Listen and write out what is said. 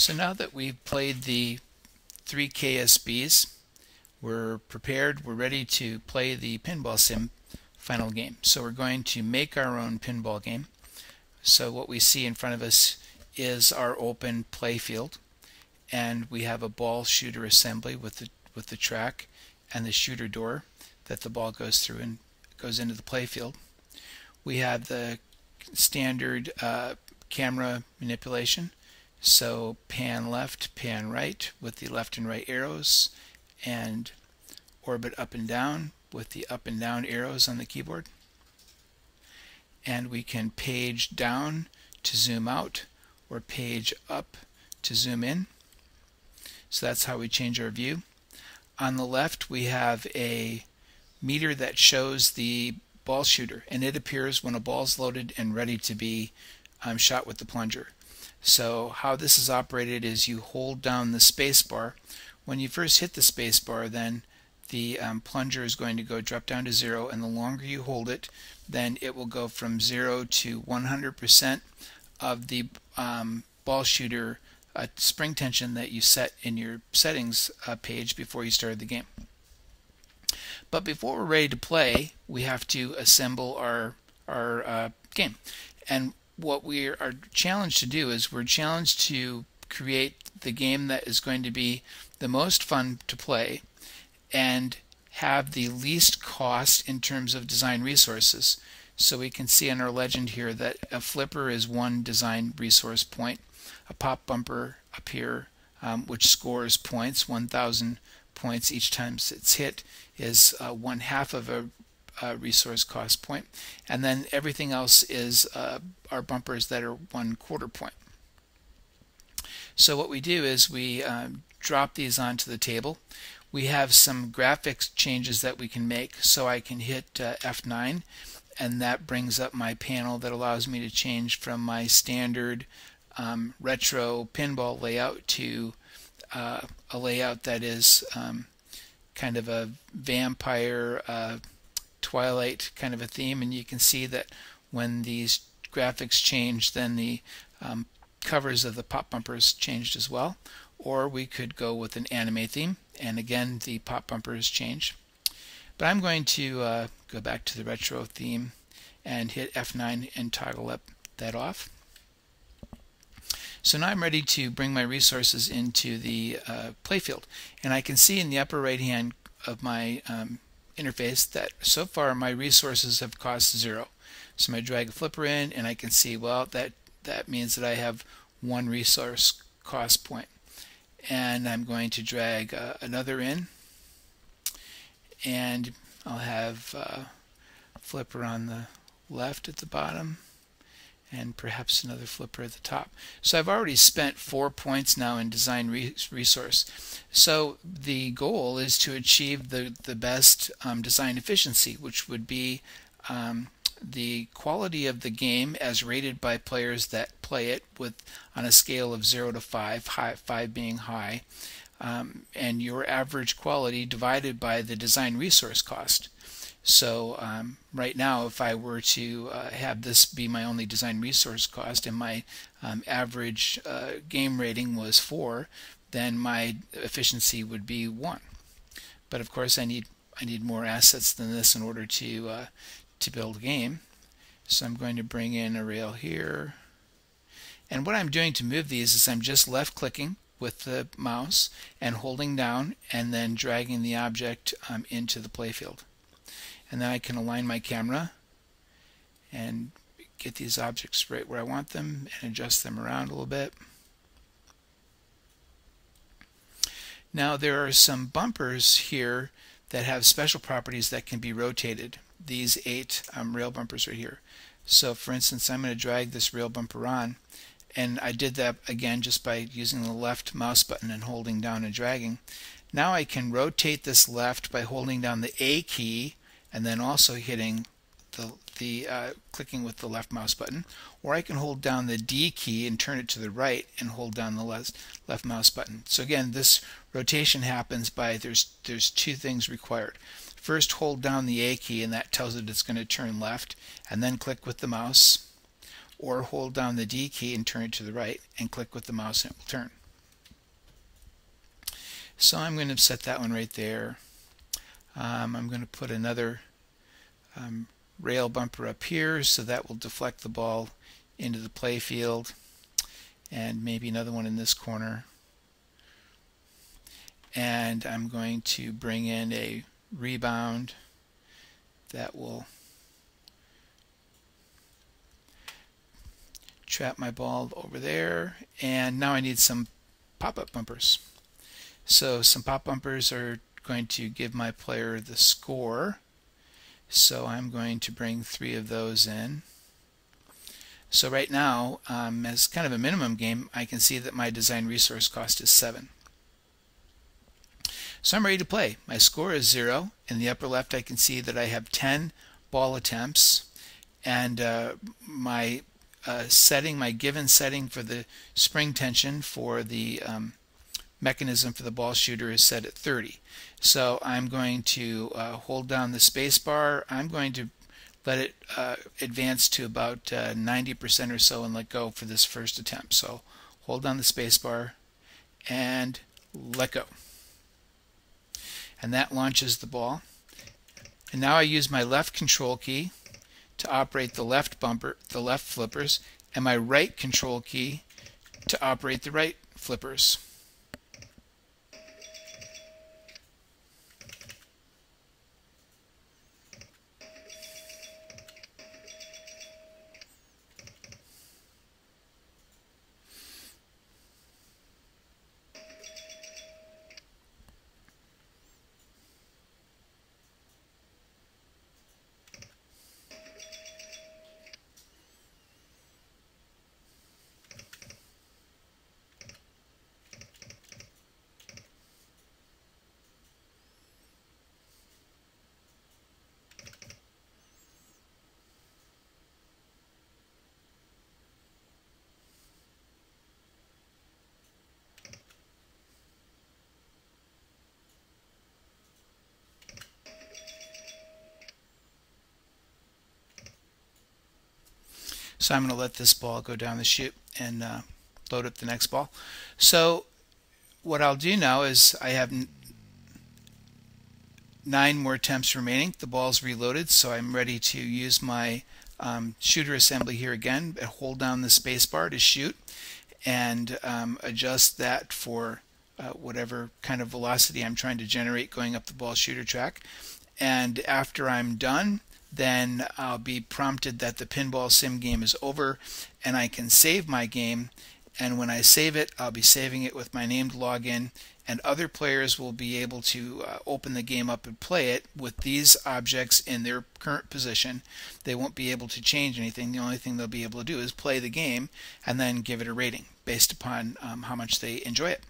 So now that we've played the 3 KSBs, we're prepared, we're ready to play the PinballSIM final game. So we're going to make our own pinball game. So what we see in front of us is our open play field, and we have a ball shooter assembly with the track and the shooter door that the ball goes through and goes into the play field. We have the standard camera manipulation, so pan left, pan right with the left and right arrows, and orbit up and down with the up and down arrows on the keyboard. And we can page down to zoom out or page up to zoom in. So that's how we change our view. On the left we have a meter that shows the ball shooter, and it appears when a ball is loaded and ready to be shot with the plunger. So how this is operated is you hold down the space bar. When you first hit the space bar, then the plunger is going to drop down to 0, and the longer you hold it, then it will go from 0 to 100% of the ball shooter spring tension that you set in your settings page before you started the game. But before we're ready to play, we have to assemble our game. And what we are challenged to do is we're challenged to create the game that is going to be the most fun to play and have the least cost in terms of design resources. So we can see in our legend here that a flipper is 1 design resource point, a pop bumper up here which scores points, 1,000 points each time it's hit, is 1/2 of a resource cost point, and then everything else is our bumpers that are 1/4 point. So what we do is we drop these onto the table. We have some graphics changes that we can make, so I can hit F9, and that brings up my panel that allows me to change from my standard retro pinball layout to a layout that is kind of a vampire Twilight kind of a theme, and you can see that when these graphics change, then the covers of the pop bumpers changed as well. Or we could go with an anime theme, and again the pop bumpers change. But I'm going to go back to the retro theme and hit F9 and toggle that off. So now I'm ready to bring my resources into the playfield, and I can see in the upper right hand of my interface that so far my resources have cost 0. So I drag a flipper in, and I can see, well, that means that I have 1 resource cost point. And I'm going to drag another in, and I'll have flipper on the left at the bottom, and perhaps another flipper at the top. So I've already spent 4 points now in design resource. So the goal is to achieve the best design efficiency, which would be the quality of the game as rated by players that play it on a scale of 0 to 5, 5 being high, and your average quality divided by the design resource cost. So right now, if I were to have this be my only design resource cost and my average game rating was 4, then my efficiency would be 1. But of course I need more assets than this in order to build a game. So I'm going to bring in a rail here, and what I'm doing to move these is I'm just left clicking with the mouse and holding down and then dragging the object into the playfield. And then I can align my camera and get these objects right where I want them and adjust them around a little bit. Now there are some bumpers here that have special properties that can be rotated. These 8 rail bumpers right here. So for instance, I'm going to drag this rail bumper on, and I did that again just by using the left mouse button and holding down and dragging. Now I can rotate this left by holding down the A key and then also hitting clicking with the left mouse button, or I can hold down the D key and turn it to the right and hold down the left mouse button. So again, this rotation happens by there's 2 things required. First, hold down the A key, and that tells it it's going to turn left, and then click with the mouse, or hold down the D key and turn it to the right and click with the mouse and it will turn. So I'm going to set that one right there. I'm going to put another rail bumper up here, so that will deflect the ball into the play field, and maybe another one in this corner. And I'm going to bring in a rebound that will trap my ball over there. And now I need some pop-up bumpers. So some pop bumpers are going to give my player the score. So I'm going to bring 3 of those in. So right now, as kind of a minimum game, I can see that my design resource cost is 7. So I'm ready to play. My score is 0. In the upper left, I can see that I have 10 ball attempts, and my given setting for the spring tension for the mechanism for the ball shooter is set at 30. So I'm going to hold down the space bar. I'm going to let it advance to about 90% or so and let go for this first attempt. So hold down the space bar and let go. And that launches the ball. And now I use my left control key to operate the left bumper, the left flippers, and my right control key to operate the right flippers. So I'm going to let this ball go down the chute and load up the next ball. So what I'll do now is I have 9 more attempts remaining. The ball's reloaded, so I'm ready to use my shooter assembly here again. Hold down the space bar to shoot and adjust that for whatever kind of velocity I'm trying to generate going up the ball shooter track. And after I'm done, then I'll be prompted that the PinballSIM game is over and I can save my game. And when I save it, I'll be saving it with my named login, and other players will be able to open the game up and play it with these objects in their current position. They won't be able to change anything. The only thing they'll be able to do is play the game and then give it a rating based upon how much they enjoy it.